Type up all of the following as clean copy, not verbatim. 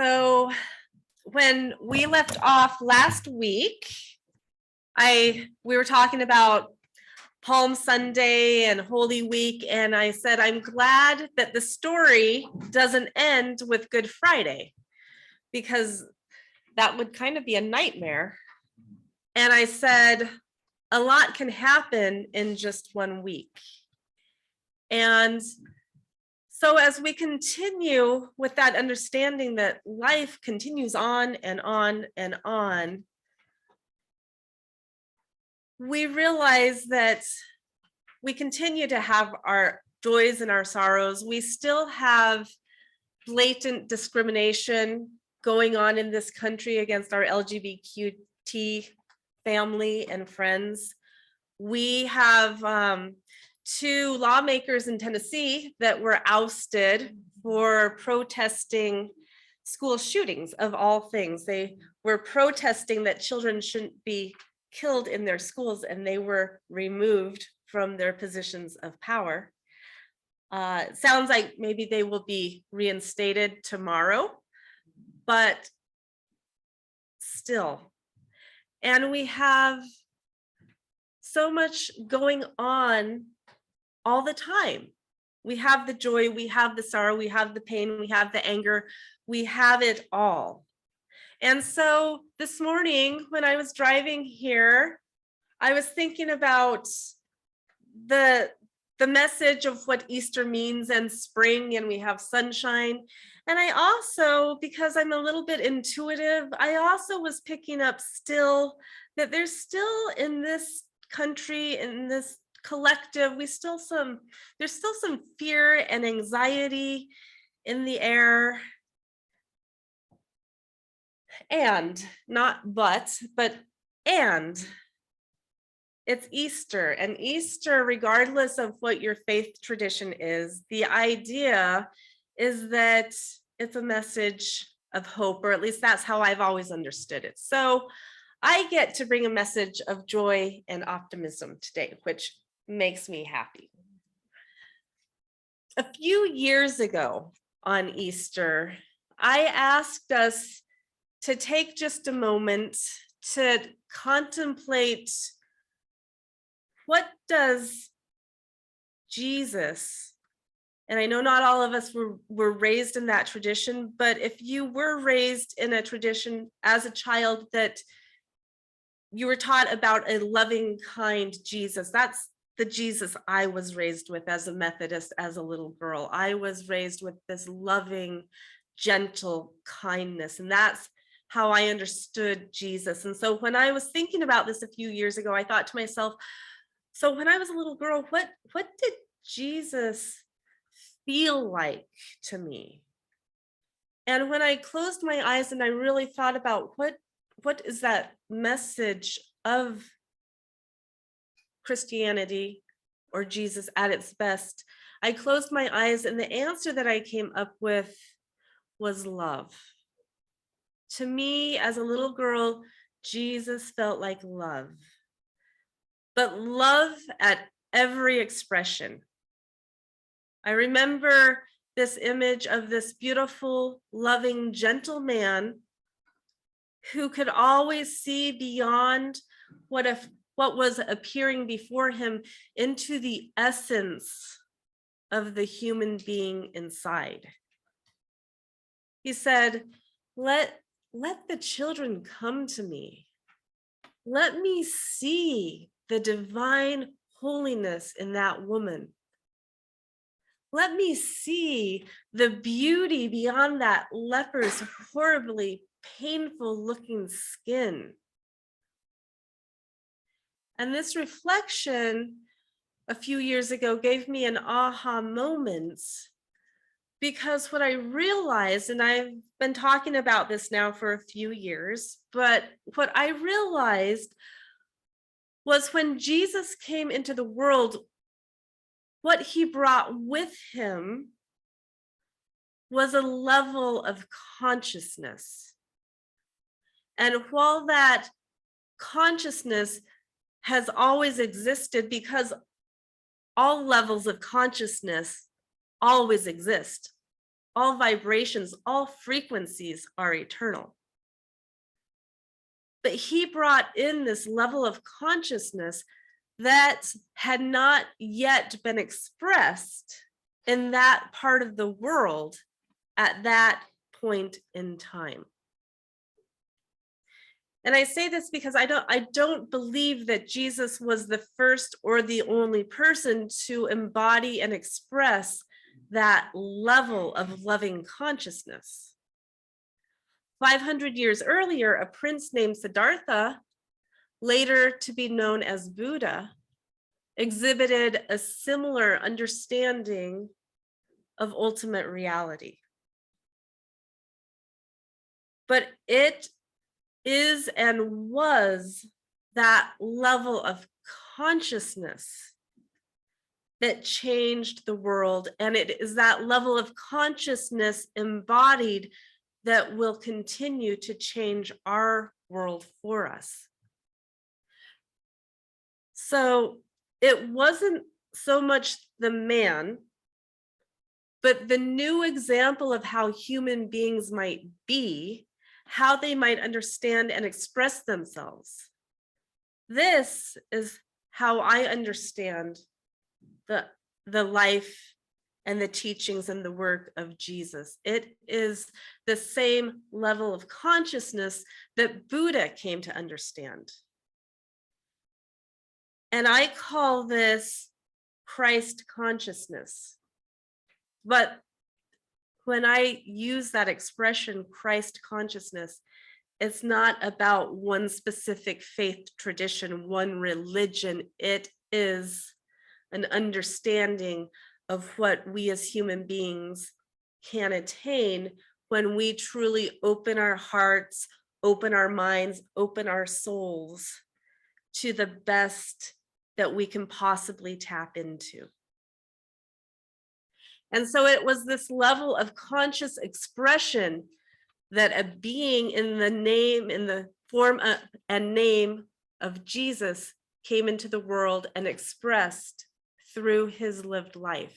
So when we left off last week, we were talking about Palm Sunday and Holy Week, and I said, I'm glad that the story doesn't end with Good Friday, because that would kind of be a nightmare. And I said, a lot can happen in just 1 week. And so as we continue with that understanding that life continues on and on and on, we realize that we continue to have our joys and our sorrows. We still have blatant discrimination going on in this country against our LGBTQ family and friends. We have 2 lawmakers in Tennessee that were ousted for protesting school shootings, of all things. They were protesting that children shouldn't be killed in their schools, and they were removed from their positions of power. It sounds like maybe they will be reinstated tomorrow, but still. And we have so much going on all the time. We have the joy, we have the sorrow, we have the pain, we have the anger, we have it all. And so this morning when I was driving here, I was thinking about the message of what Easter means and spring, and we have sunshine. And I also, because I'm a little bit intuitive, I also was picking up still that there's still in this country, in this collective, there's still some fear and anxiety in the air. And not but and it's Easter, and Easter, regardless of what your faith tradition is, the idea is that it's a message of hope, or at least that's how I've always understood it. So I get to bring a message of joy and optimism today, which makes me happy. A few years ago on Easter, I asked us to take just a moment to contemplate, what does Jesus, and I know not all of us were raised in that tradition, but if you were raised in a tradition as a child that you were taught about a loving, kind Jesus, that's the Jesus I was raised with as a Methodist, as a little girl. I was raised with this loving, gentle kindness, and that's how I understood Jesus. And so when I was thinking about this a few years ago, I thought to myself, so when I was a little girl, what did Jesus feel like to me? And when I closed my eyes and I really thought about what is that message of Christianity or Jesus at its best, I closed my eyes, and the answer that I came up with was love. To me, as a little girl, Jesus felt like love, but love at every expression. I remember this image of this beautiful, loving, gentle man who could always see beyond what was appearing before him into the essence of the human being inside. He said, let the children come to me. Let me see the divine holiness in that woman. Let me see the beauty beyond that leper's horribly painful looking skin. And this reflection a few years ago gave me an aha moment, because what I realized, and I've been talking about this now for a few years, but what I realized was when Jesus came into the world, what he brought with him was a level of consciousness. And while that consciousness has always existed, because all levels of consciousness always exist, all vibrations, all frequencies are eternal. But he brought in this level of consciousness that had not yet been expressed in that part of the world at that point in time. And I say this because I don't believe that Jesus was the first or the only person to embody and express that level of loving consciousness. 500 years earlier, a prince named Siddhartha, later to be known as Buddha, exhibited a similar understanding of ultimate reality. But it is and was that level of consciousness that changed the world, and it is that level of consciousness embodied that will continue to change our world for us. So it wasn't so much the man, but the new example of how human beings might be, how they might understand and express themselves. This is how I understand the life and the teachings and the work of Jesus. It is the same level of consciousness that Buddha came to understand. And I call this Christ consciousness. But when I use that expression, Christ consciousness, it's not about one specific faith tradition, one religion. It is an understanding of what we as human beings can attain when we truly open our hearts, open our minds, open our souls to the best that we can possibly tap into. And so it was this level of conscious expression that a being in the form and name of Jesus came into the world and expressed through his lived life.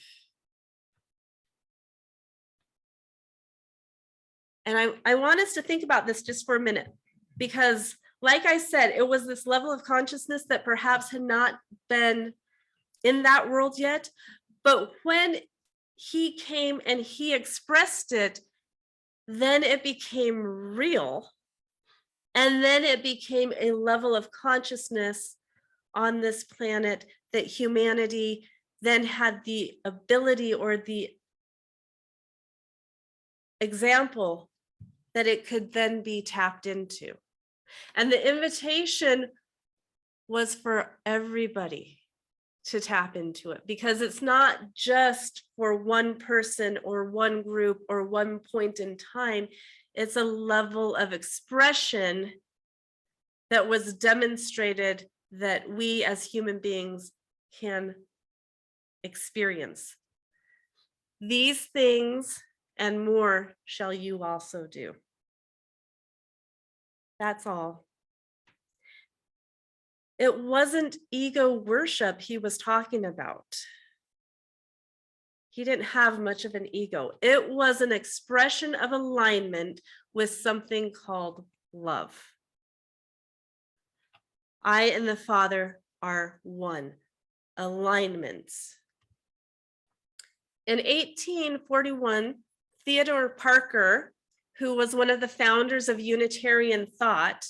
And I want us to think about this just for a minute, because like I said, it was this level of consciousness that perhaps had not been in that world yet, but when he came and he expressed it, then it became real. And then it became a level of consciousness on this planet that humanity then had the ability or the example that it could then be tapped into. And the invitation was for everybody to tap into it, because it's not just for one person or one group or one point in time. It's a level of expression that was demonstrated that we as human beings can experience. These things and more shall you also do. That's all. It wasn't ego worship he was talking about. He didn't have much of an ego. It was an expression of alignment with something called love. I and the Father are one. Alignments. In 1841, Theodore Parker, who was one of the founders of Unitarian thought,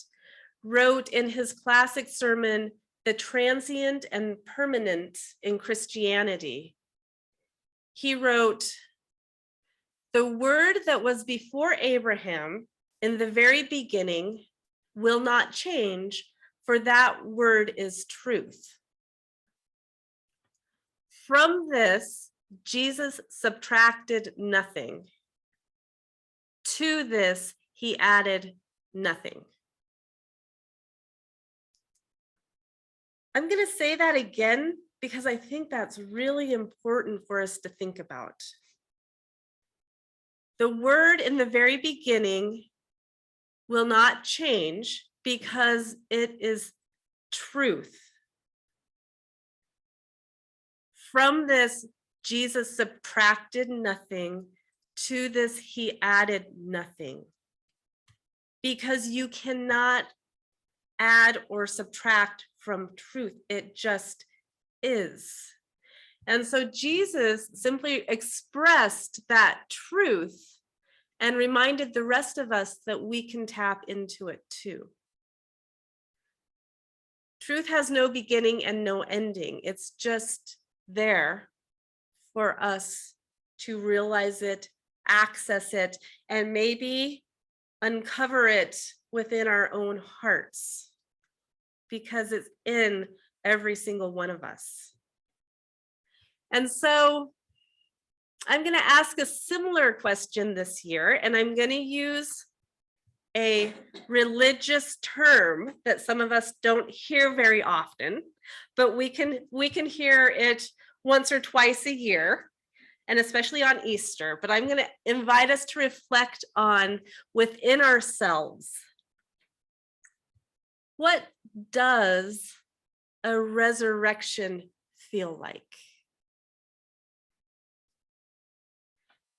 wrote in his classic sermon, The Transient and Permanent in Christianity. He wrote, "The word that was before Abraham in the very beginning will not change, for that word is truth. From this, Jesus subtracted nothing. To this, he added nothing." I'm going to say that again because I think that's really important for us to think about. The word in the very beginning will not change because it is truth. From this, Jesus subtracted nothing. To this, he added nothing. Because you cannot add or subtract from truth. It just is. And so Jesus simply expressed that truth and reminded the rest of us that we can tap into it too. Truth has no beginning and no ending. It's just there for us to realize it, access it, and maybe uncover it within our own hearts, because it's in every single one of us. And so I'm going to ask a similar question this year, and I'm going to use a religious term that some of us don't hear very often, but we can hear it once or twice a year, and especially on Easter. But I'm going to invite us to reflect on within ourselves, what does a resurrection feel like?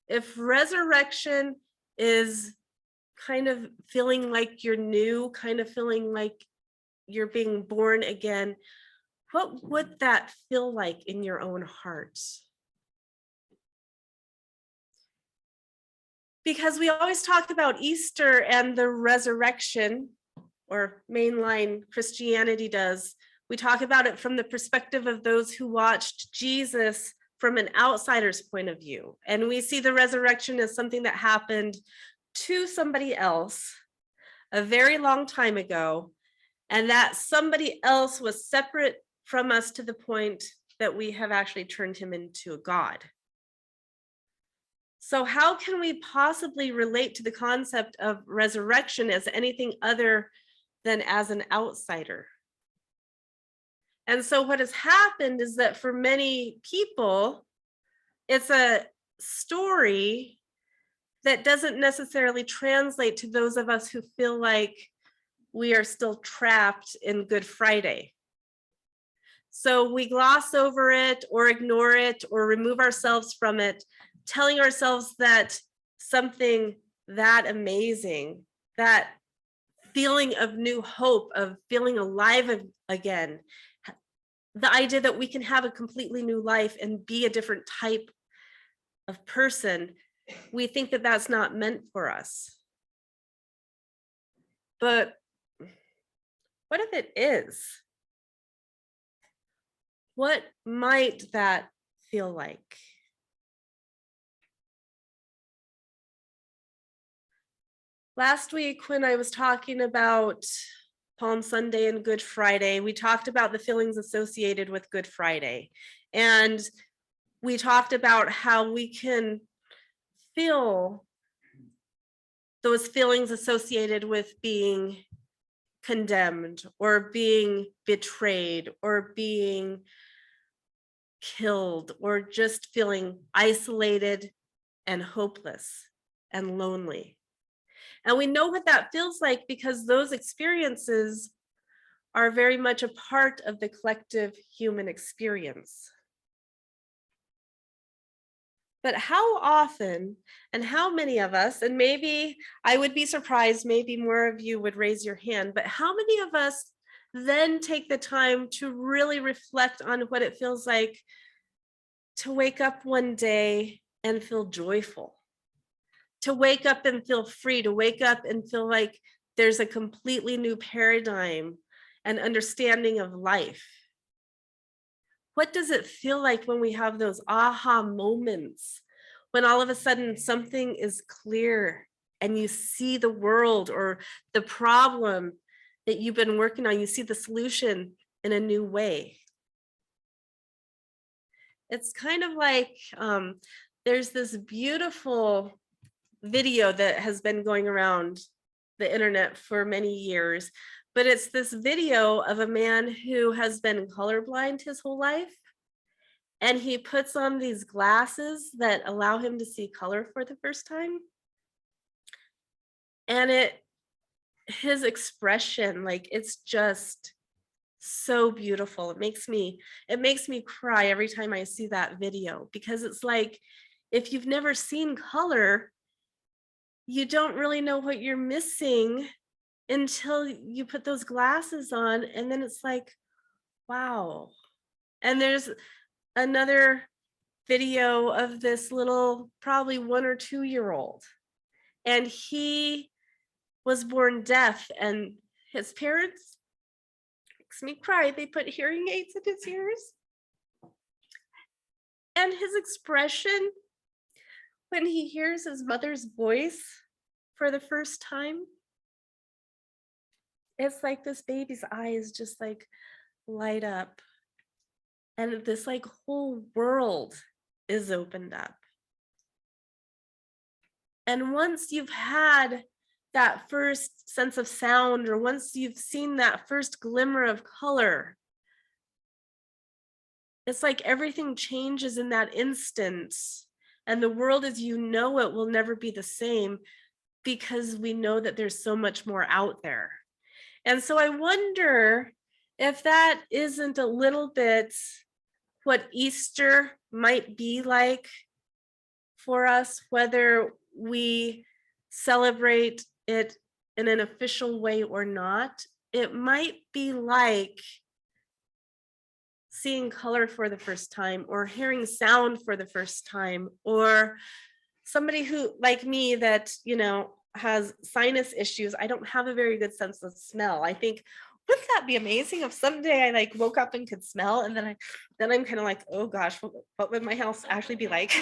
If resurrection is kind of feeling like you're new, kind of feeling like you're being born again, what would that feel like in your own heart? Because we always talk about Easter and the resurrection, or mainline Christianity does. We talk about it from the perspective of those who watched Jesus from an outsider's point of view. And we see the resurrection as something that happened to somebody else a very long time ago, and that somebody else was separate from us to the point that we have actually turned him into a god. So how can we possibly relate to the concept of resurrection as anything other than as an outsider? And so what has happened is that for many people, it's a story that doesn't necessarily translate to those of us who feel like we are still trapped in Good Friday. So we gloss over it or ignore it or remove ourselves from it, telling ourselves that something that amazing, that feeling of new hope, of feeling alive again, the idea that we can have a completely new life and be a different type of person, we think that that's not meant for us. But what if it is? What might that feel like? Last week, when I was talking about Palm Sunday and Good Friday, we talked about the feelings associated with Good Friday. And we talked about how we can feel those feelings associated with being condemned or being betrayed or being killed or just feeling isolated and hopeless and lonely. And we know what that feels like because those experiences are very much a part of the collective human experience. But how often and how many of us, and maybe I would be surprised, maybe more of you would raise your hand, but how many of us then take the time to really reflect on what it feels like to wake up one day and feel joyful, to wake up and feel free, to wake up and feel like there's a completely new paradigm and understanding of life? What does it feel like when we have those aha moments, when all of a sudden something is clear and you see the world or the problem that you've been working on, you see the solution in a new way? It's kind of like there's this beautiful video that has been going around the internet for many years, but it's this video of a man who has been colorblind his whole life, and he puts on these glasses that allow him to see color for the first time. And his expression, like, it's just so beautiful. It makes me cry every time I see that video, because it's like if you've never seen color, you don't really know what you're missing until you put those glasses on, and then it's like, wow. And there's another video of this little, probably 1 or 2 year old, and he was born deaf, and his parents, makes me cry, they put hearing aids in his ears. And his expression when he hears his mother's voice for the first time, it's like this baby's eyes just like light up, and this like whole world is opened up. And once you've had that first sense of sound, or once you've seen that first glimmer of color, it's like everything changes in that instant, and the world as you know it will never be the same, because we know that there's so much more out there. And so I wonder if that isn't a little bit what Easter might be like for us, whether we celebrate it in an official way or not. It might be like seeing color for the first time, or hearing sound for the first time, or somebody who, like me, that, you know, has sinus issues. I don't have a very good sense of smell. I think, wouldn't that be amazing if someday I like woke up and could smell, and then I'm kind of like, oh gosh, what would my house actually be like?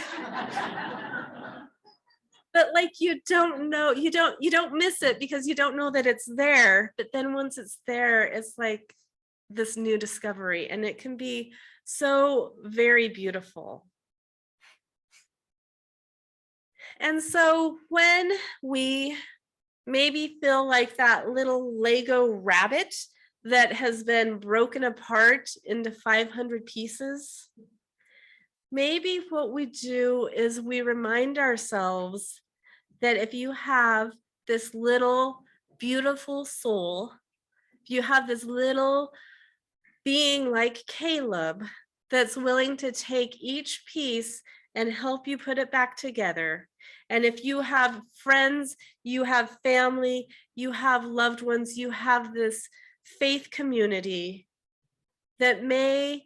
But like, you don't know, you don't miss it because you don't know that it's there. But then once it's there, it's like this new discovery, and it can be so very beautiful. And so when we maybe feel like that little Lego rabbit that has been broken apart into 500 pieces, maybe what we do is we remind ourselves that if you have this little beautiful soul, if you have this little being like Caleb that's willing to take each piece and help you put it back together, and if you have friends, you have family, you have loved ones, you have this faith community that may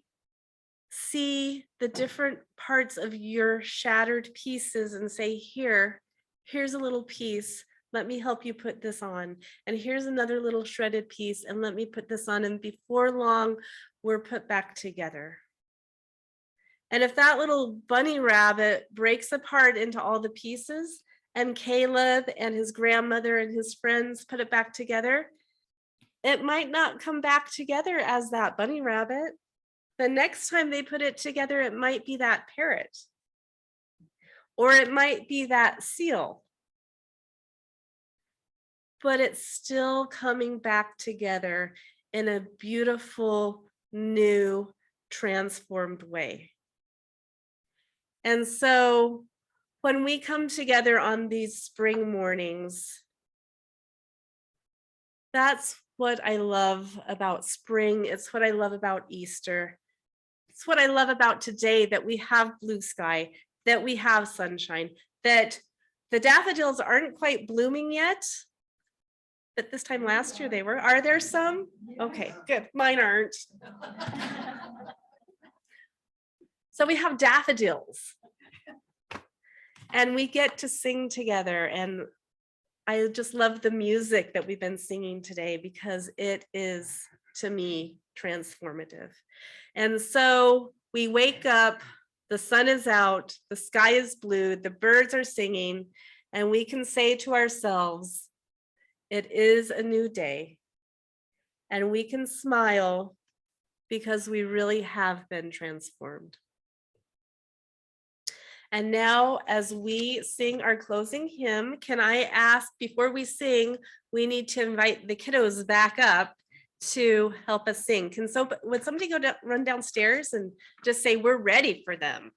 see the different parts of your shattered pieces and say, here's a little piece, let me help you put this on. And here's another little shredded piece, and let me put this on. And before long, we're put back together. And if that little bunny rabbit breaks apart into all the pieces, and Caleb and his grandmother and his friends put it back together, it might not come back together as that bunny rabbit. The next time they put it together, it might be that parrot, or it might be that seal. But it's still coming back together in a beautiful, new, transformed way. And so when we come together on these spring mornings, that's what I love about spring. It's what I love about Easter. It's what I love about today, that we have blue sky, that we have sunshine, that the daffodils aren't quite blooming yet, but this time last year they were. Are there some? Okay, good. Mine aren't. So we have daffodils, and we get to sing together. And I just love the music that we've been singing today, because it is, to me, transformative. And so we wake up, the sun is out, the sky is blue, the birds are singing, and we can say to ourselves, it is a new day. And we can smile because we really have been transformed. And now, as we sing our closing hymn, can I ask, before we sing, we need to invite the kiddos back up to help us sing. Would somebody run downstairs and just say, we're ready for them?